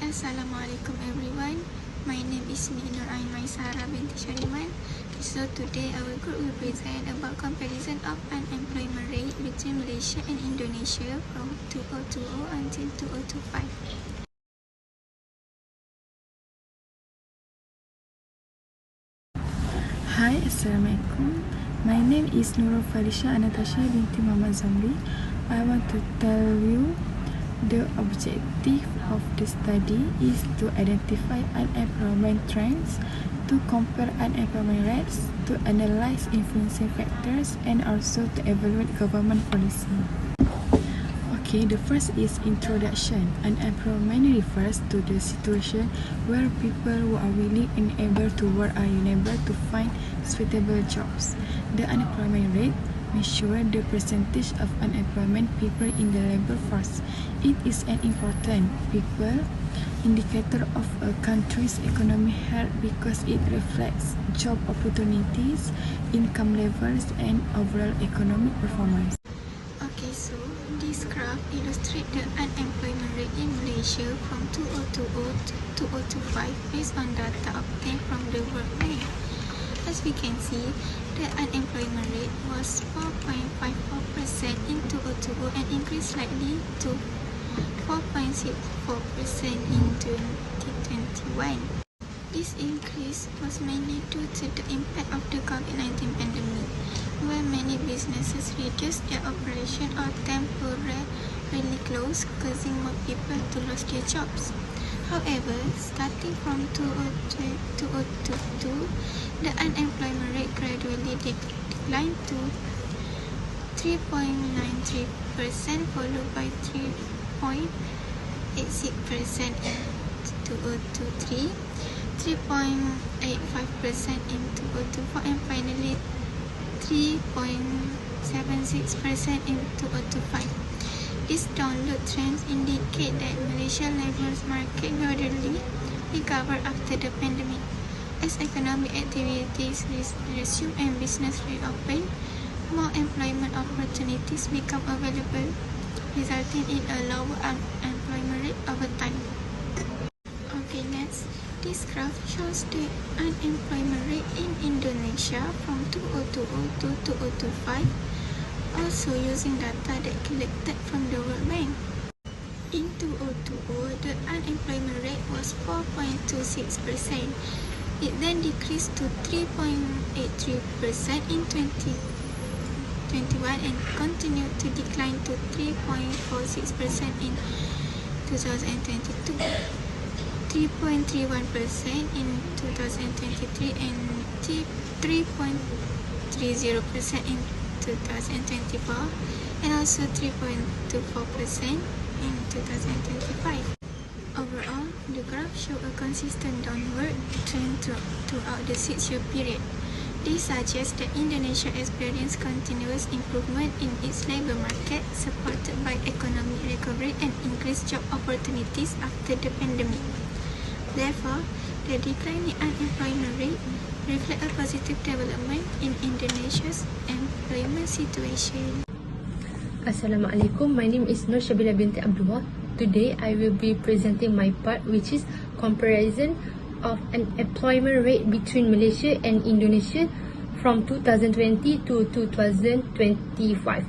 Assalamualaikum everyone. My name is Nur Ain Maisara binti Syariman. So today our group will present about comparison of unemployment rate between Malaysia and Indonesia from 2020 until 2025. Hi, Assalamualaikum. My name is Nurul Falisha Anatasha binti Muhammad Zamri. I want to tell you the objective of the study is to identify unemployment trends, to compare unemployment rates, to analyze influencing factors, and also to evaluate government policy. Okay, the first is introduction. Unemployment refers to the situation where people who are willing and able to work are unable to find suitable jobs. The unemployment rate measures the percentage of unemployment people in the labor force. It is an important people indicator of a country's economic health because it reflects job opportunities, income levels, and overall economic performance. Okay, so this graph illustrates the unemployment rate in Malaysia from 2020 to 2025 based on data obtained from the World Bank. As we can see, the unemployment rate was 4.54% in 2020 and increased slightly to 4.64% in 2021. This increase was mainly due to the impact of the COVID-19 pandemic, where many businesses reduced their operation or temporarily closed, causing more people to lose their jobs. However, starting from 2022, the unemployment rate gradually declined to 3.93%, followed by 3.86% in 2023, 3.85% in 2024, and finally 3.76% in 2025. These downward trends indicate that Malaysia's labour market gradually recovered after the pandemic. As economic activities resume and business reopen, more employment opportunities become available, resulting in a lower unemployment rate over time. Okay, next. This graph shows the unemployment rate in Indonesia from 2020 to 2025, also using data that collected from the World Bank. In 2020, the unemployment rate was 4.26%. It then decreased to 3.83% in 2021 and continued to decline to 3.46% in 2022. 3.31% in 2023 and 3.30% in 2024 and also 3.24% in 2025. Overall, the graph shows a consistent downward trend throughout the 6-year period. This suggests that Indonesia experienced continuous improvement in its labour market, supported by economic recovery and increased job opportunities after the pandemic. Therefore, the declining unemployment rate reflects a positive development in Indonesia's employment situation. Assalamualaikum. My name is Nur Shabila binti Abdullah. Today, I will be presenting my part, which is comparison of unemployment rate between Malaysia and Indonesia from 2020 to 2025.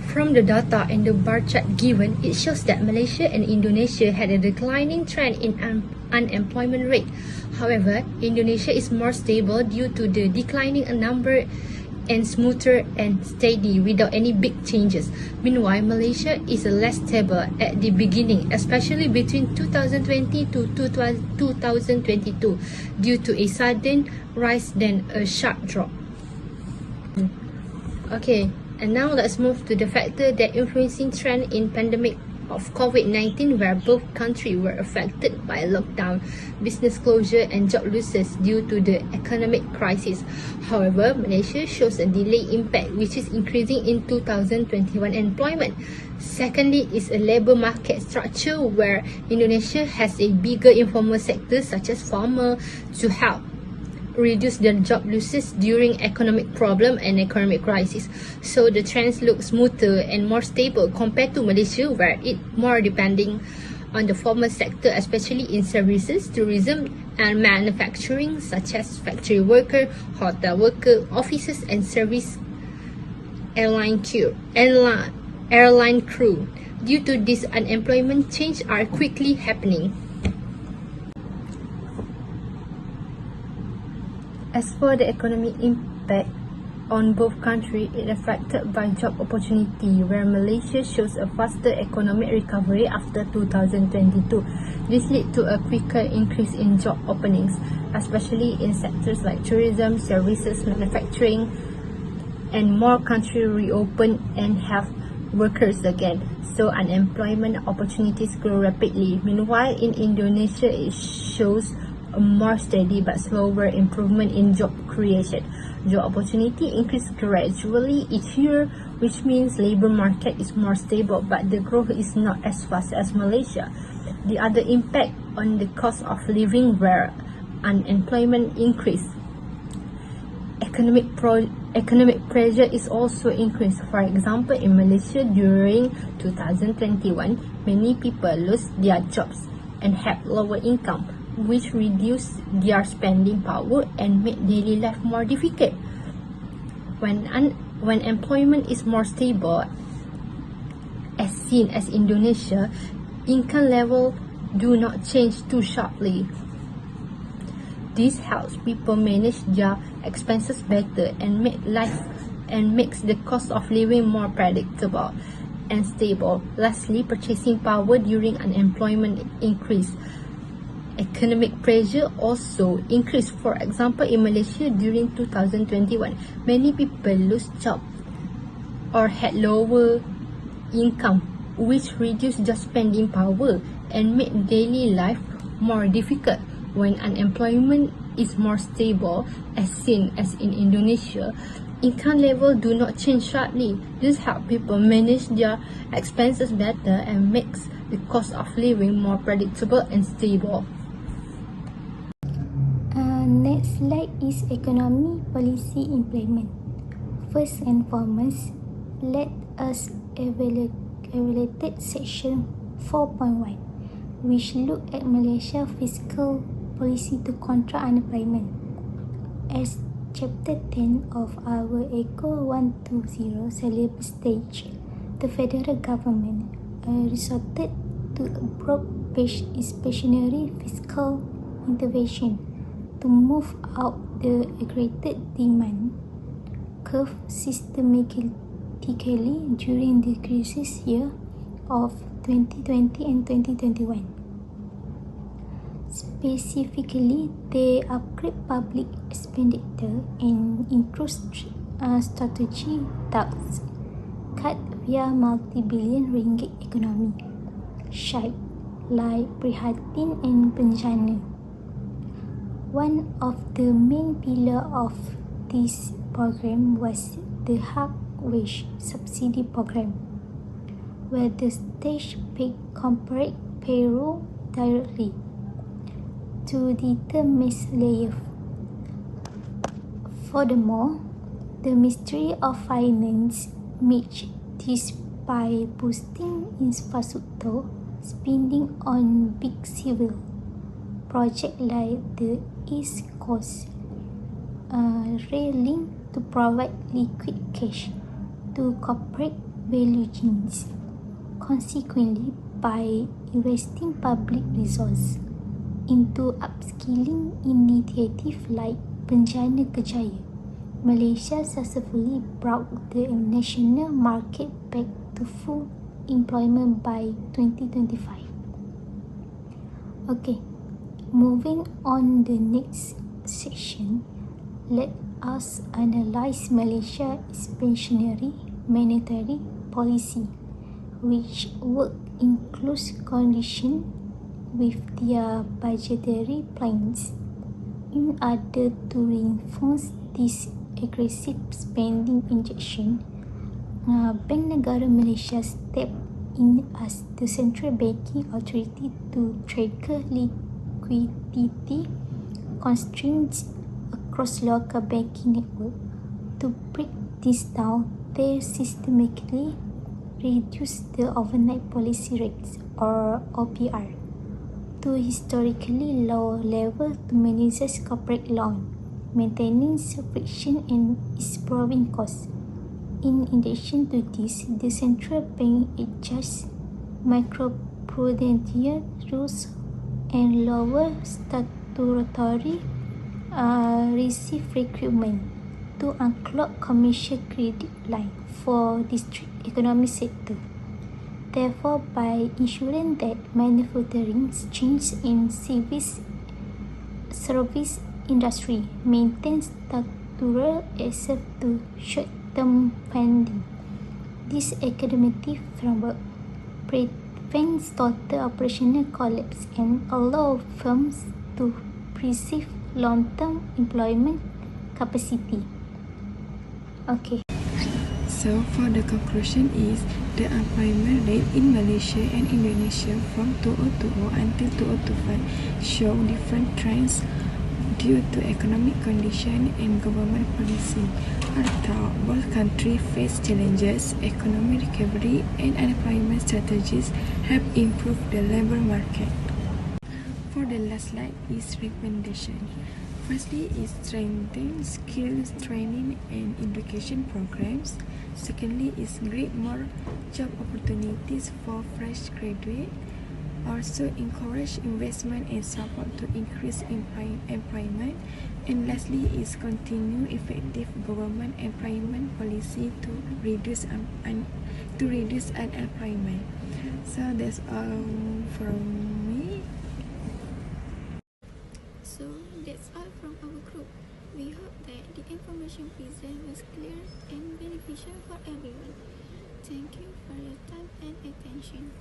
From the data and the bar chart given, it shows that Malaysia and Indonesia had a declining trend in unemployment rate. However, Indonesia is more stable due to the declining number and smoother and steady without any big changes. Meanwhile, Malaysia is less stable at the beginning, especially between 2020 to 2022 due to a sudden rise then a sharp drop. Okay, and now let's move to the factor that influencing trend in pandemic of COVID-19, where both countries were affected by lockdown, business closure and job losses due to the economic crisis. However, Malaysia shows a delayed impact, which is increasing in 2021 employment. Secondly is a labour market structure where Indonesia has a bigger informal sector such as farmer to help reduce their job losses during economic problem and economic crisis. So the trends look smoother and more stable compared to Malaysia, where it more depending on the formal sector, especially in services, tourism and manufacturing, such as factory worker, hotel worker, offices and service airline crew. Due to this, unemployment change are quickly happening. As for the economic impact on both countries, it affected by job opportunity, where Malaysia shows a faster economic recovery after 2022. This led to a quicker increase in job openings, especially in sectors like tourism, services, manufacturing, and more countries reopen and have workers again. So unemployment opportunities grow rapidly. Meanwhile, in Indonesia, it shows a more steady but slower improvement in job creation. Job opportunity increase gradually each year, which means labor market is more stable, but the growth is not as fast as Malaysia. The other impact on the cost of living, where unemployment increase. Economic pressure is also increased. For example, in Malaysia during 2021, many people lost their jobs and have lower income, which reduce their spending power and make daily life more difficult. When employment is more stable, as seen as Indonesia, income level do not change too sharply. This helps people manage their expenses better and makes the cost of living more predictable and stable. Lastly, purchasing power during unemployment increase. Economic pressure also increased. For example, in Malaysia during 2021, many people lose jobs or had lower income, which reduced their spending power and made daily life more difficult. When unemployment is more stable, as seen as in Indonesia, income level do not change sharply. This helps people manage their expenses better and makes the cost of living more predictable and stable. Next slide is economy policy implement. First and foremost, let us evaluate section 4.1, which look at Malaysia fiscal policy to control unemployment. As chapter 10 of our ECO 120 syllabus stage, the federal government resorted to a broad expansionary fiscal intervention to move out the aggravated demand curve systematically during the crisis year of 2020 and 2021. Specifically, they upgrade public expenditure and improve strategy tasks cut via multi-billion ringgit economy shape like Prihatin and Bencana. One of the main pillars of this program was the hard wage subsidy program, where the state paid corporate payroll directly to deter mislayers. Furthermore, the Ministry of Finance matched this by boosting infrastructure spending on big civil projects like the East Coast Rail Link to provide liquid cash to corporate value chains. Consequently, by investing public resources into upskilling initiatives like Bencana Kerjaya, Malaysia successfully brought the national market back to full employment by 2025. Okay, moving on the next section, let us analyze Malaysia expansionary monetary policy, which work in close condition with their budgetary plans in order to reinforce this aggressive spending injection. Bank Negara Malaysia stepped in as the central banking authority to trigger liquidity constraints across local banking network. To break this down, they systematically reduce the overnight policy rates, or OPR, to historically low level to manage corporate loan, maintaining friction and its borrowing costs. In addition to this, the central bank adjusts macroprudential rules and lower statutory receive requirement to unclog commercial credit line for district economic sector. Therefore, by ensuring that manufacturing change in service industry maintains structural access to short-term funding, this economic framework prevents total operational collapse and allows firms to preserve long-term employment capacity. Okay. So for the conclusion is the unemployment rate in Malaysia and Indonesia from 2020 until 2025 show different trends due to economic condition and government policy. Although both countries face challenges, economic recovery and unemployment strategies have improved the labor market. For the last slide is recommendation. Firstly is strengthen skills training and education programs. Secondly is create more job opportunities for fresh graduates. Also encourage investment and support to increase employment. And lastly is continue effective government employment policy to reduce unemployment. So that's all from me. So that's all from our group. We hope that the information presented was clear and beneficial for everyone. Thank you for your time and attention.